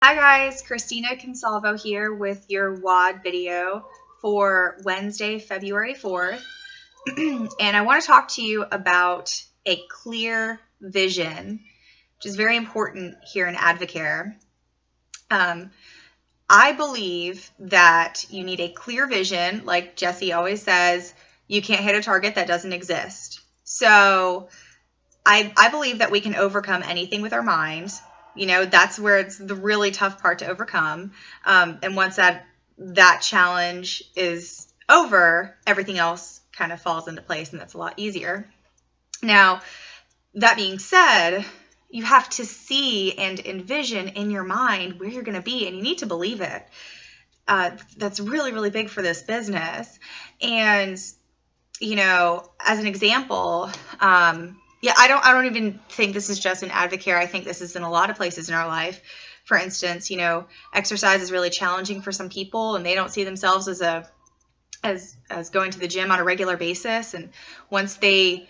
Hi guys, Christina Consalvo here with your WOD video for Wednesday, February 4th. And I want to talk to you about a clear vision, which is very important here in Advocare. I believe that you need a clear vision. Like Jesse always says, you can't hit a target that doesn't exist. So I believe that we can overcome anything with our minds. You know, that's where it's the really tough part to overcome. And once that challenge is over, everything else kind of falls into place, and that's a lot easier. Now, that being said, you have to see and envision in your mind where you're going to be, and you need to believe it. That's really, really big for this business. And, you know, as an example, yeah, I don't even think this is just in Advocare. I think this is in a lot of places in our life. For instance, you know, exercise is really challenging for some people, and they don't see themselves as going to the gym on a regular basis. And once they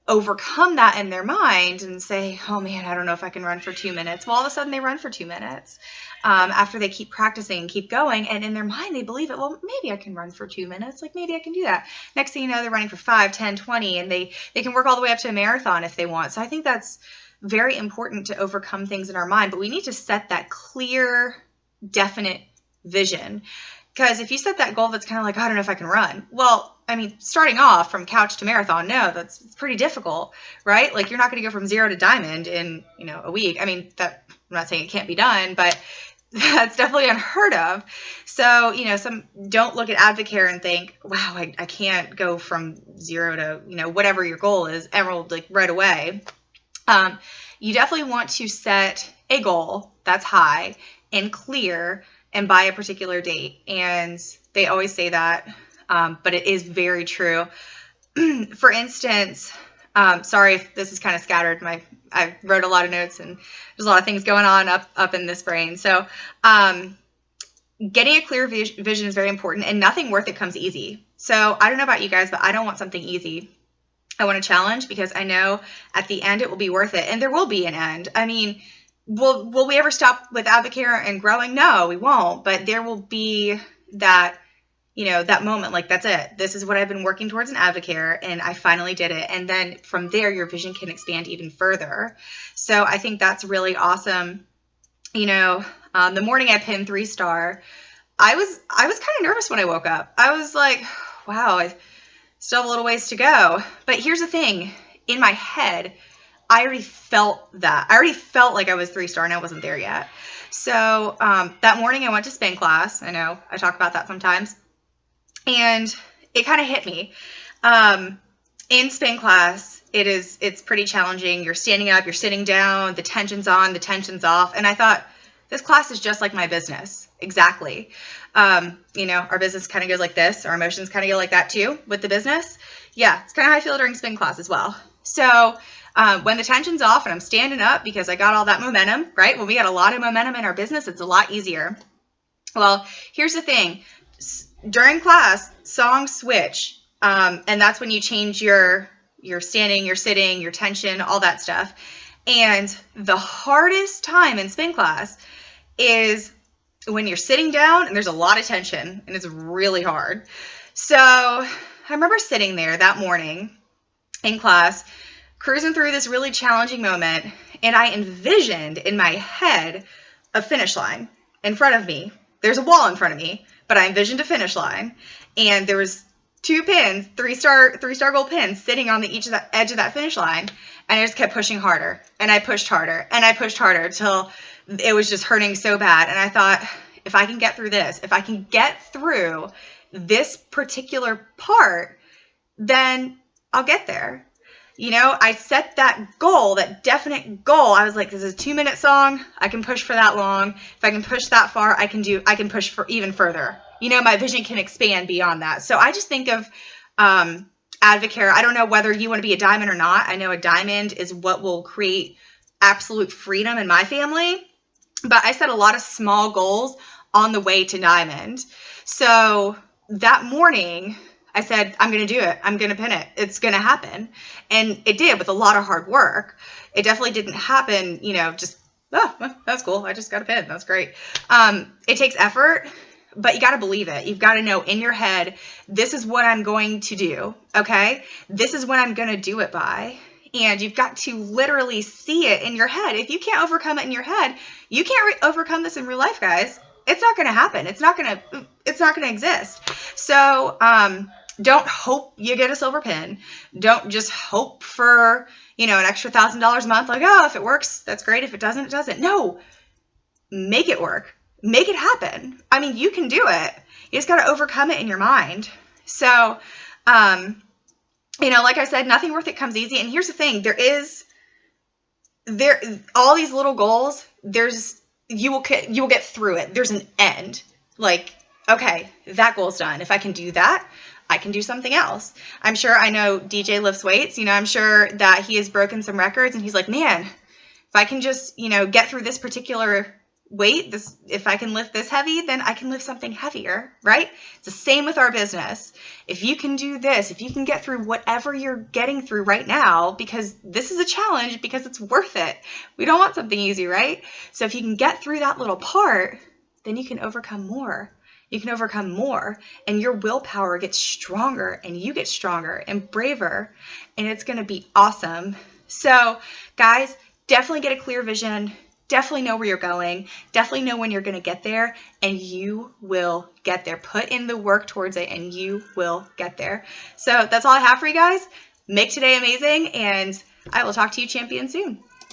overcome that in their mind and say, oh man, I don't know if I can run for 2 minutes. Well, all of a sudden they run for 2 minutes after they keep practicing and keep going. And in their mind, they believe it. Well, maybe I can run for 2 minutes. Like maybe I can do that. Next thing you know, they're running for 5, 10, 20, and they can work all the way up to a marathon if they want. So I think that's very important to overcome things in our mind, but we need to set that clear, definite vision. Because if you set that goal that's kind of like, I don't know if I can run. Well, I mean, starting off from couch to marathon, no, it's pretty difficult, right? Like you're not going to go from 0 to diamond in, you know, a week. I mean, I'm not saying it can't be done, but that's definitely unheard of. So, you know, don't look at Advocare and think, wow, I can't go from 0 to, you know, whatever your goal is, emerald, like right away. You definitely want to set a goal that's high and clear and by a particular date. And they always say that, but it is very true. For instance, sorry if this is kind of scattered. I wrote a lot of notes and there's a lot of things going on up in this brain. So getting a clear vision is very important, and nothing worth it comes easy. So I don't know about you guys, but I don't want something easy. I want a challenge because I know at the end it will be worth it, and there will be an end. I mean, will we ever stop with Advocare and growing? No, we won't. But there will be that, you know, that moment like, that's it. This is what I've been working towards in Advocare, and I finally did it. And then from there, your vision can expand even further. So I think that's really awesome. You know, the morning I pinned 3-star, I was kind of nervous when I woke up. I was like, wow, I still have a little ways to go. But here's the thing. In my head, I already felt that. I already felt like I was 3-star, and I wasn't there yet. So that morning I went to spin class. I know I talk about that sometimes. And it kind of hit me. In spin class, it's pretty challenging. You're standing up, you're sitting down, the tension's on, the tension's off. And I thought, this class is just like my business. Exactly. You know, our business kind of goes like this. Our emotions kind of go like that too with the business. Yeah, it's kind of how I feel during spin class as well. So when the tension's off and I'm standing up because I got all that momentum, right? When we got a lot of momentum in our business, it's a lot easier. Well, here's the thing. During class, songs switch. And that's when you change your standing, your sitting, your tension, all that stuff. And the hardest time in spin class is when you're sitting down and there's a lot of tension and it's really hard. So I remember sitting there that morning in class, cruising through this really challenging moment, and I envisioned in my head a finish line in front of me. There's a wall in front of me, but I envisioned a finish line, and there was 2 pins, 3-star gold pins sitting on the edge of that finish line, and I just kept pushing harder, and I pushed harder, and I pushed harder till it was just hurting so bad. And I thought, if I can get through this, if I can get through this particular part, then I'll get there. You know, I set that goal, that definite goal. I was like, this is a 2-minute song. I can push for that long. If I can push that far, I can push for even further. You know, my vision can expand beyond that. So I just think of Advocare. I don't know whether you want to be a diamond or not. I know a diamond is what will create absolute freedom in my family. But I set a lot of small goals on the way to diamond. So that morning, I said, I'm going to do it. I'm going to pin it. It's going to happen. And it did with a lot of hard work. It definitely didn't happen, you know, just Oh, that's cool. I just got a pin. That's great. It takes effort, but you got to believe it. You've got to know in your head, this is what I'm going to do. Okay. This is what I'm going to do it by. And you've got to literally see it in your head. If you can't overcome it in your head, you can't overcome this in real life, guys. It's not going to happen. It's not going to exist. So, don't hope you get a silver pin. Don't just hope for, an extra $1,000 a month. Like, oh, if it works, that's great. If it doesn't, it doesn't. No, make it work. Make it happen. I mean, you can do it. You just got to overcome it in your mind. So, like I said, nothing worth it comes easy. And here's the thing, all these little goals, you will get through it. There's an end. Like, okay, that goal's done. If I can do that, I can do something else. I'm sure, I know DJ lifts weights, I'm sure that he has broken some records and he's like, man, if I can just, get through this particular weight, if I can lift this heavy, then I can lift something heavier, right? It's the same with our business. If you can do this, if you can get through whatever you're getting through right now, because this is a challenge, because it's worth it. We don't want something easy, right? So if you can get through that little part, then you can overcome more. You can overcome more, and your willpower gets stronger, and you get stronger and braver, and it's going to be awesome. So guys, definitely get a clear vision. Definitely know where you're going. Definitely know when you're going to get there, and you will get there. Put in the work towards it, and you will get there. So that's all I have for you guys. Make today amazing, and I will talk to you champions soon.